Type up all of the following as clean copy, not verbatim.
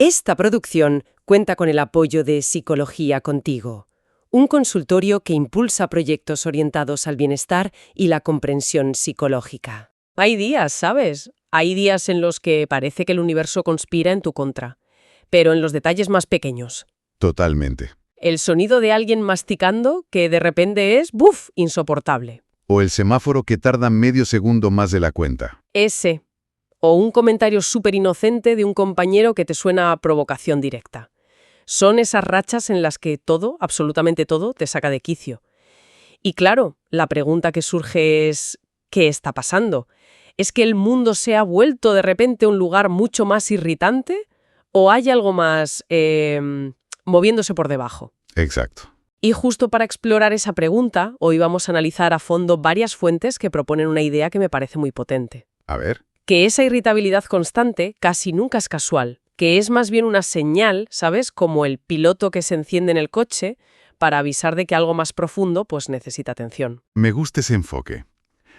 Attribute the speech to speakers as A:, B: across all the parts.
A: Esta producción cuenta con el apoyo de Psicología Contigo, un consultorio que impulsa proyectos orientados al bienestar y la comprensión psicológica. Hay días, ¿sabes? Hay días en los que parece que el universo conspira en tu contra, pero en los detalles más pequeños.
B: Totalmente.
A: El sonido de alguien masticando que de repente es, ¡buf!, insoportable.
B: O el semáforo que tarda medio segundo más de la cuenta.
A: Ese. O un comentario súper inocente de un compañero que te suena a provocación directa. Son esas rachas en las que todo, absolutamente todo, te saca de quicio. Y claro, la pregunta que surge es, ¿qué está pasando? ¿Es que el mundo se ha vuelto de repente un lugar mucho más irritante? ¿O hay algo más moviéndose por debajo?
B: Exacto.
A: Y justo para explorar esa pregunta, hoy vamos a analizar a fondo varias fuentes que proponen una idea que me parece muy potente.
B: A ver.
A: Que esa irritabilidad constante casi nunca es casual, que es más bien una señal, ¿sabes? Como el piloto que se enciende en el coche para avisar de que algo más profundo pues necesita atención.
B: Me gusta ese enfoque.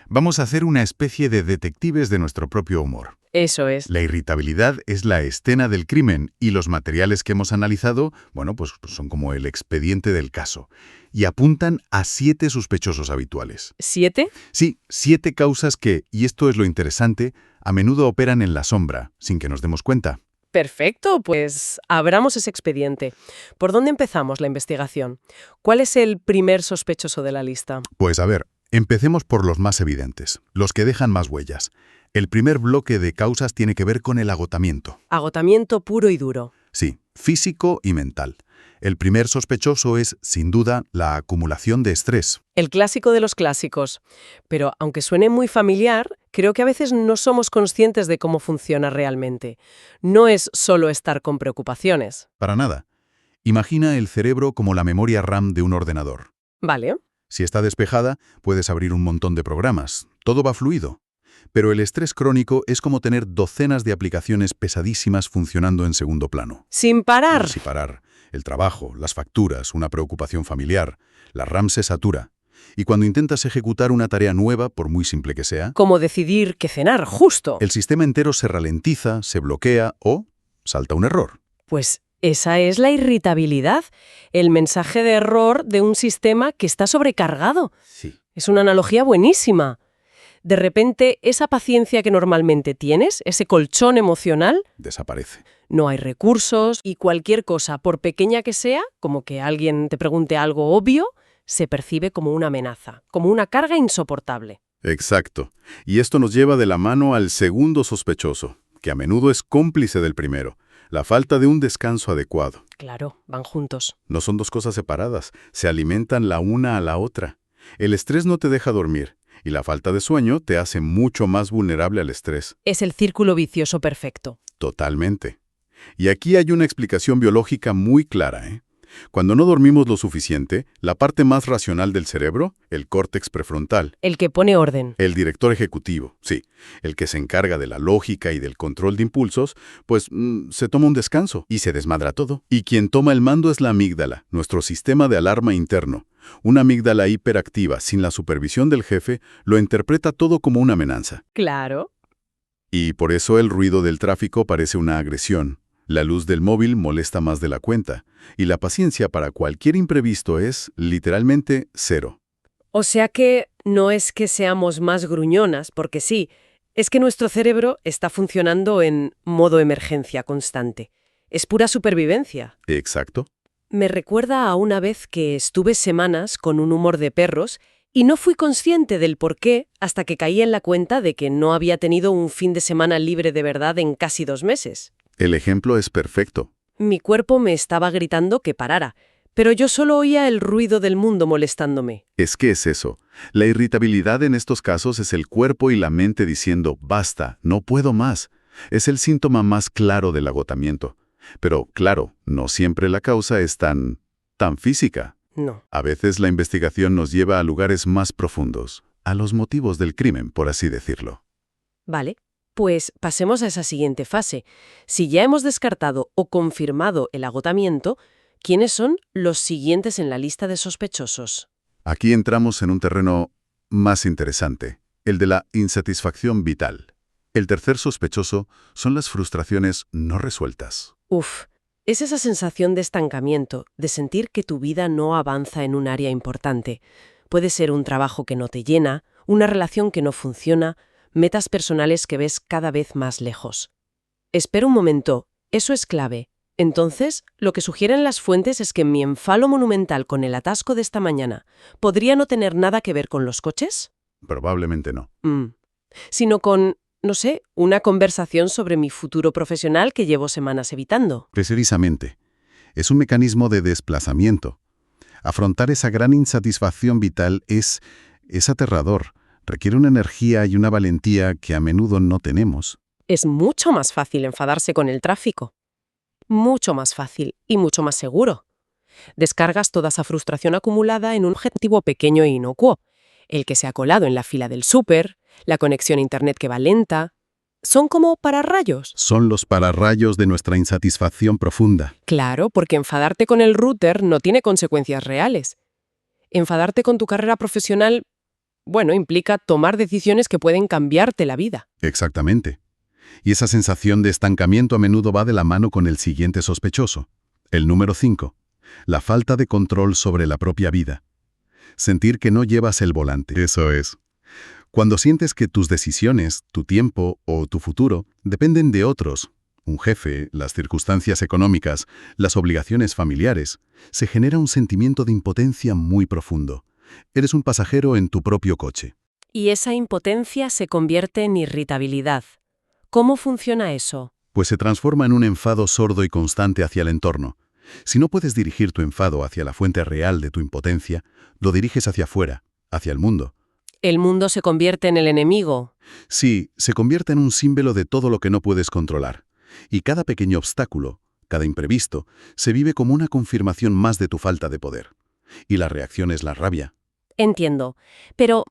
B: Vamos a hacer una especie de detectives de nuestro propio humor.
A: Eso es.
B: La irritabilidad es la escena del crimen y los materiales que hemos analizado, bueno, pues son como el expediente del caso y apuntan a 7 sospechosos habituales.
A: ¿7?
B: Sí, 7 causas que, y esto es lo interesante, a menudo operan en la sombra, sin que nos demos cuenta.
A: Perfecto, pues abramos ese expediente. ¿Por dónde empezamos la investigación? ¿Cuál es el primer sospechoso de la lista?
B: Pues a ver, empecemos por los más evidentes, los que dejan más huellas. El primer bloque de causas tiene que ver con el agotamiento.
A: Agotamiento puro y duro.
B: Sí, físico y mental. El primer sospechoso es, sin duda, la acumulación de estrés.
A: El clásico de los clásicos. Pero aunque suene muy familiar, creo que a veces no somos conscientes de cómo funciona realmente. No es solo estar con preocupaciones.
B: Para nada. Imagina el cerebro como la memoria RAM de un ordenador.
A: Vale.
B: Si está despejada, puedes abrir un montón de programas. Todo va fluido. Pero el estrés crónico es como tener docenas de aplicaciones pesadísimas funcionando en segundo plano.
A: Sin parar.
B: Sin parar. El trabajo, las facturas, una preocupación familiar. La RAM se satura. Y cuando intentas ejecutar una tarea nueva, por muy simple que sea,
A: Como decidir qué cenar, justo.
B: el sistema entero se ralentiza, se bloquea o salta un error.
A: Pues esa es la irritabilidad, el mensaje de error de un sistema que está sobrecargado.
B: Sí.
A: Es una analogía buenísima. De repente, esa paciencia que normalmente tienes, ese colchón emocional,
B: Desaparece.
A: no hay recursos y cualquier cosa, por pequeña que sea, como que alguien te pregunte algo obvio, se percibe como una amenaza, como una carga insoportable.
B: Exacto. Y esto nos lleva de la mano al segundo sospechoso, que a menudo es cómplice del primero, la falta de un descanso adecuado.
A: Claro, van juntos.
B: No son dos cosas separadas, se alimentan la una a la otra. El estrés no te deja dormir, y la falta de sueño te hace mucho más vulnerable al estrés.
A: Es el círculo vicioso perfecto.
B: Totalmente. Y aquí hay una explicación biológica muy clara, ¿eh? Cuando no dormimos lo suficiente, la parte más racional del cerebro, el córtex prefrontal,
A: El que pone orden.
B: el director ejecutivo, sí, el que se encarga de la lógica y del control de impulsos, pues se toma un descanso y se desmadra todo. Y quien toma el mando es la amígdala, nuestro sistema de alarma interno. Una amígdala hiperactiva, sin la supervisión del jefe, lo interpreta todo como una amenaza.
A: Claro.
B: Y por eso el ruido del tráfico parece una agresión. La luz del móvil molesta más de la cuenta, y la paciencia para cualquier imprevisto es, literalmente, cero.
A: O sea que no es que seamos más gruñonas, porque sí, es que nuestro cerebro está funcionando en modo emergencia constante. Es pura supervivencia.
B: Exacto.
A: Me recuerda a una vez que estuve semanas con un humor de perros y no fui consciente del por qué hasta que caí en la cuenta de que no había tenido un fin de semana libre de verdad en casi 2 meses.
B: El ejemplo es perfecto.
A: Mi cuerpo me estaba gritando que parara, pero yo solo oía el ruido del mundo molestándome.
B: Es que es eso. La irritabilidad en estos casos es el cuerpo y la mente diciendo, basta, no puedo más. Es el síntoma más claro del agotamiento. Pero, claro, no siempre la causa es tan física.
A: No.
B: A veces la investigación nos lleva a lugares más profundos, a los motivos del crimen, por así decirlo.
A: Vale. Pues pasemos a esa siguiente fase. Si ya hemos descartado o confirmado el agotamiento, ¿quiénes son los siguientes en la lista de sospechosos?
B: Aquí entramos en un terreno más interesante, el de la insatisfacción vital. El tercer sospechoso son las frustraciones no resueltas.
A: Uf, es esa sensación de estancamiento, de sentir que tu vida no avanza en un área importante. Puede ser un trabajo que no te llena, una relación que no funciona, metas personales que ves cada vez más lejos. Espera un momento, eso es clave. Entonces, lo que sugieren las fuentes es que mi enfado monumental con el atasco de esta mañana podría no tener nada que ver con los coches.
B: Probablemente no.
A: Sino con, no sé, una conversación sobre mi futuro profesional que llevo semanas evitando.
B: Precisamente. Es un mecanismo de desplazamiento. Afrontar esa gran insatisfacción vital es aterrador. Requiere una energía y una valentía que a menudo no tenemos.
A: Es mucho más fácil enfadarse con el tráfico. Mucho más fácil y mucho más seguro. Descargas toda esa frustración acumulada en un objetivo pequeño e inocuo. El que se ha colado en la fila del súper, la conexión a internet que va lenta. Son como pararrayos.
B: Son los pararrayos de nuestra insatisfacción profunda.
A: Claro, porque enfadarte con el router no tiene consecuencias reales. Enfadarte con tu carrera profesional, bueno, implica tomar decisiones que pueden cambiarte la vida.
B: Exactamente. Y esa sensación de estancamiento a menudo va de la mano con el siguiente sospechoso, el número 5, la falta de control sobre la propia vida. Sentir que no llevas el volante. Eso es. Cuando sientes que tus decisiones, tu tiempo o tu futuro dependen de otros, un jefe, las circunstancias económicas, las obligaciones familiares, se genera un sentimiento de impotencia muy profundo. Eres un pasajero en tu propio coche.
A: Y esa impotencia se convierte en irritabilidad. ¿Cómo funciona eso?
B: Pues se transforma en un enfado sordo y constante hacia el entorno. Si no puedes dirigir tu enfado hacia la fuente real de tu impotencia, lo diriges hacia afuera, hacia el mundo.
A: ¿El mundo se convierte en el enemigo?
B: Sí, se convierte en un símbolo de todo lo que no puedes controlar. Y cada pequeño obstáculo, cada imprevisto, se vive como una confirmación más de tu falta de poder. Y la reacción es la rabia.
A: Entiendo. Pero,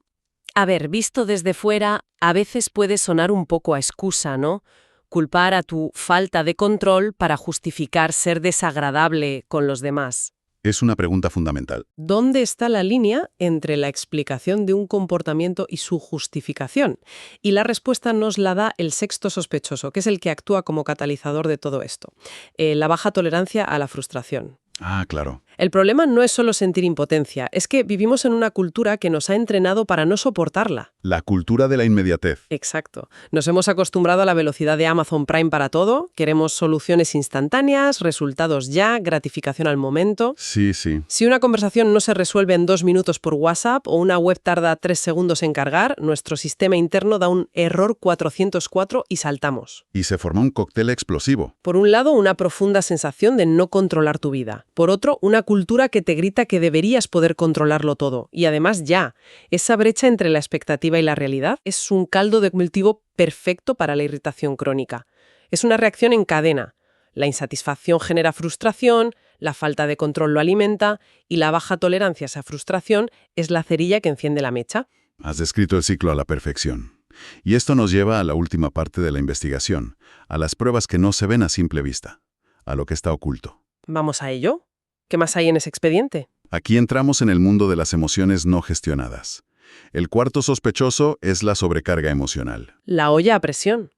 A: a ver, visto desde fuera, a veces puede sonar un poco a excusa, ¿no? Culpar a tu falta de control para justificar ser desagradable con los demás.
B: Es una pregunta fundamental.
A: ¿Dónde está la línea entre la explicación de un comportamiento y su justificación? Y la respuesta nos la da el sexto sospechoso, que es el que actúa como catalizador de todo esto. La baja tolerancia a la frustración.
B: Ah, claro.
A: El problema no es solo sentir impotencia, es que vivimos en una cultura que nos ha entrenado para no soportarla.
B: La cultura de la inmediatez.
A: Exacto. Nos hemos acostumbrado a la velocidad de Amazon Prime para todo, queremos soluciones instantáneas, resultados ya, gratificación al momento.
B: Sí, sí.
A: Si una conversación no se resuelve en 2 minutos por WhatsApp o una web tarda 3 segundos en cargar, nuestro sistema interno da un error 404 y saltamos.
B: Y se forma un cóctel explosivo.
A: Por un lado, una profunda sensación de no controlar tu vida. Por otro, una cultura que te grita que deberías poder controlarlo todo. Y además ya, esa brecha entre la expectativa y la realidad es un caldo de cultivo perfecto para la irritación crónica. Es una reacción en cadena. La insatisfacción genera frustración, la falta de control lo alimenta y la baja tolerancia a esa frustración es la cerilla que enciende la mecha.
B: Has descrito el ciclo a la perfección. Y esto nos lleva a la última parte de la investigación, a las pruebas que no se ven a simple vista, a lo que está oculto.
A: ¿Vamos a ello? ¿Qué más hay en ese expediente?
B: Aquí entramos en el mundo de las emociones no gestionadas. El cuarto sospechoso es la sobrecarga emocional.
A: La olla a presión.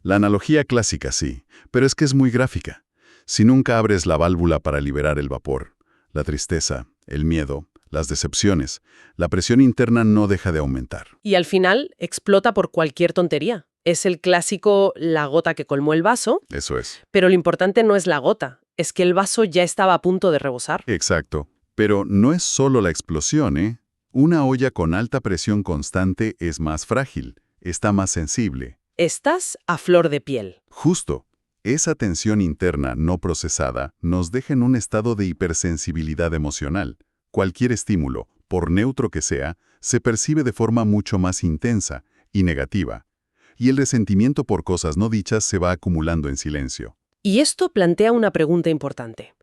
B: La analogía clásica sí, pero es que es muy gráfica. Si nunca abres la válvula para liberar el vapor, la tristeza, el miedo, las decepciones, la presión interna no deja de aumentar.
A: Y al final explota por cualquier tontería. Es el clásico la gota que colmó el vaso,
B: Eso es.
A: pero lo importante no es la gota, es que el vaso ya estaba a punto de rebosar.
B: Exacto. Pero no es solo la explosión, ¿eh? Una olla con alta presión constante es más frágil, está más sensible.
A: Estás a flor de piel.
B: Justo. Esa tensión interna no procesada nos deja en un estado de hipersensibilidad emocional. Cualquier estímulo, por neutro que sea, se percibe de forma mucho más intensa y negativa. Y el resentimiento por cosas no dichas se va acumulando en silencio.
A: Y esto plantea una pregunta importante.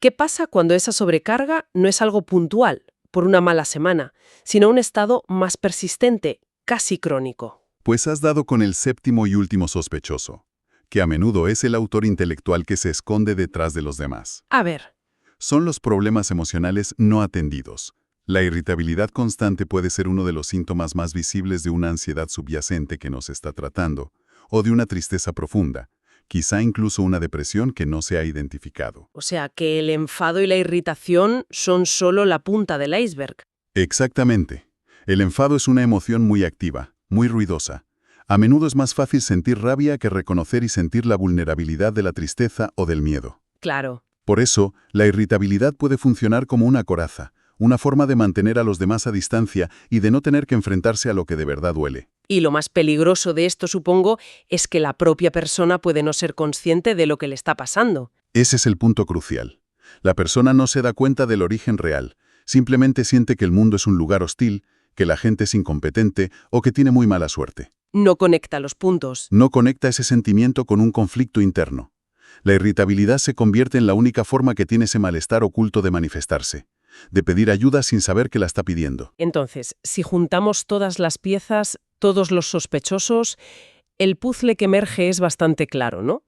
A: ¿Qué pasa cuando esa sobrecarga no es algo puntual, por una mala semana, sino un estado más persistente, casi crónico?
B: Pues has dado con el séptimo y último sospechoso, que a menudo es el autor intelectual que se esconde detrás de los demás.
A: A ver.
B: Son los problemas emocionales no atendidos. La irritabilidad constante puede ser uno de los síntomas más visibles de una ansiedad subyacente que nos está tratando, o de una tristeza profunda, quizá incluso una depresión que no se ha identificado.
A: O sea, que el enfado y la irritación son solo la punta del iceberg.
B: Exactamente. El enfado es una emoción muy activa, muy ruidosa. A menudo es más fácil sentir rabia que reconocer y sentir la vulnerabilidad de la tristeza o del miedo.
A: Claro.
B: Por eso, la irritabilidad puede funcionar como una coraza, una forma de mantener a los demás a distancia y de no tener que enfrentarse a lo que de verdad duele.
A: Y lo más peligroso de esto, supongo, es que la propia persona puede no ser consciente de lo que le está pasando.
B: Ese es el punto crucial. La persona no se da cuenta del origen real, simplemente siente que el mundo es un lugar hostil, que la gente es incompetente o que tiene muy mala suerte.
A: No conecta los puntos.
B: No conecta ese sentimiento con un conflicto interno. La irritabilidad se convierte en la única forma que tiene ese malestar oculto de manifestarse, de pedir ayuda sin saber que la está pidiendo.
A: Entonces, si juntamos todas las piezas, todos los sospechosos, el puzzle que emerge es bastante claro, ¿no?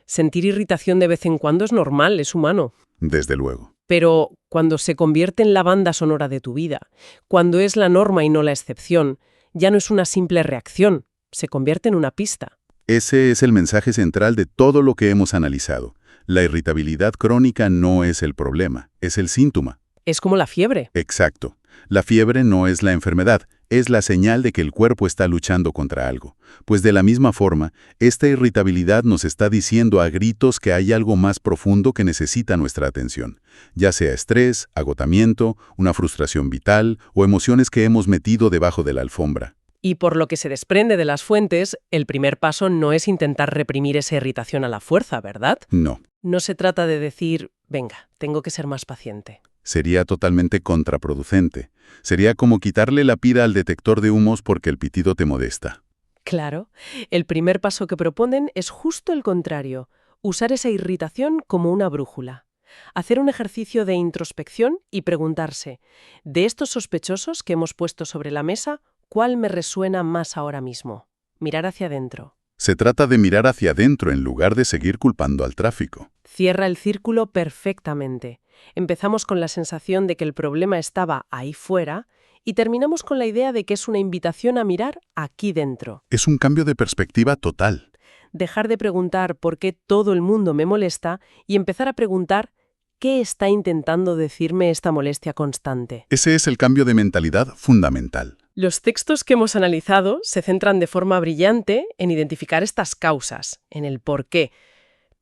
A: Sentir irritación de vez en cuando es normal, es humano.
B: Desde luego.
A: Pero cuando se convierte en la banda sonora de tu vida, cuando es la norma y no la excepción, ya no es una simple reacción, se convierte en una pista.
B: Ese es el mensaje central de todo lo que hemos analizado. La irritabilidad crónica no es el problema, es el síntoma.
A: Es como la fiebre.
B: Exacto. La fiebre no es la enfermedad, es la señal de que el cuerpo está luchando contra algo. Pues de la misma forma, esta irritabilidad nos está diciendo a gritos que hay algo más profundo que necesita nuestra atención, ya sea estrés, agotamiento, una frustración vital o emociones que hemos metido debajo de la alfombra.
A: Y por lo que se desprende de las fuentes, el primer paso no es intentar reprimir esa irritación a la fuerza, ¿verdad?
B: No.
A: No se trata de decir, venga, tengo que ser más paciente.
B: Sería totalmente contraproducente. Sería como quitarle la pila al detector de humos porque el pitido te molesta.
A: Claro, el primer paso que proponen es justo el contrario, usar esa irritación como una brújula. Hacer un ejercicio de introspección y preguntarse, de estos sospechosos que hemos puesto sobre la mesa, ¿cuál me resuena más ahora mismo? Mirar hacia adentro.
B: Se trata de mirar hacia adentro en lugar de seguir culpando al tráfico.
A: Cierra el círculo perfectamente. Empezamos con la sensación de que el problema estaba ahí fuera y terminamos con la idea de que es una invitación a mirar aquí dentro.
B: Es un cambio de perspectiva total.
A: Dejar de preguntar por qué todo el mundo me molesta y empezar a preguntar qué está intentando decirme esta molestia constante.
B: Ese es el cambio de mentalidad fundamental.
A: Los textos que hemos analizado se centran de forma brillante en identificar estas causas, en el por qué.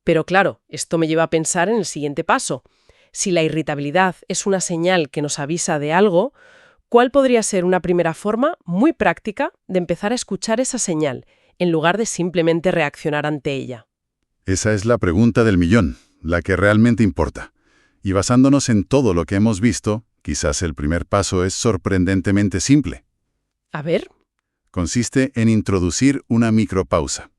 A: Pero claro, esto me lleva a pensar en el siguiente paso. Si la irritabilidad es una señal que nos avisa de algo, ¿cuál podría ser una primera forma muy práctica de empezar a escuchar esa señal, en lugar de simplemente reaccionar ante ella?
B: Esa es la pregunta del millón, la que realmente importa. Y basándonos en todo lo que hemos visto, quizás el primer paso es sorprendentemente simple.
A: A ver.
B: Consiste en introducir una micropausa.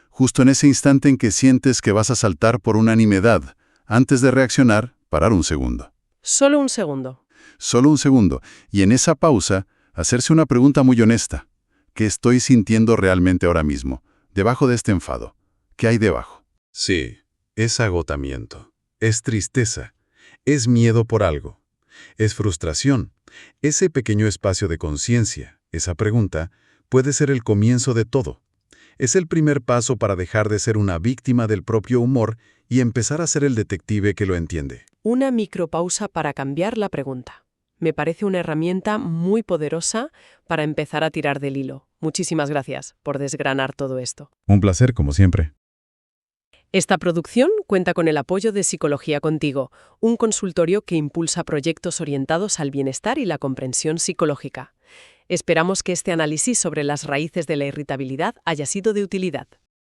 B: Justo en ese instante en que sientes que vas a saltar por una nimiedad, antes de reaccionar, parar un segundo.
A: Solo un segundo.
B: Solo un segundo. Y en esa pausa, hacerse una pregunta muy honesta. ¿Qué estoy sintiendo realmente ahora mismo, debajo de este enfado? ¿Qué hay debajo? Sí, es agotamiento, es tristeza, es miedo por algo, es frustración. Ese pequeño espacio de conciencia, esa pregunta, puede ser el comienzo de todo. Es el primer paso para dejar de ser una víctima del propio humor y empezar a ser el detective que lo entiende.
A: Una micropausa para cambiar la pregunta. Me parece una herramienta muy poderosa para empezar a tirar del hilo. Muchísimas gracias por desgranar todo esto.
B: Un placer, como siempre.
A: Esta producción cuenta con el apoyo de Psicología Contigo, un consultorio que impulsa proyectos orientados al bienestar y la comprensión psicológica. Esperamos que este análisis sobre las raíces de la irritabilidad haya sido de utilidad.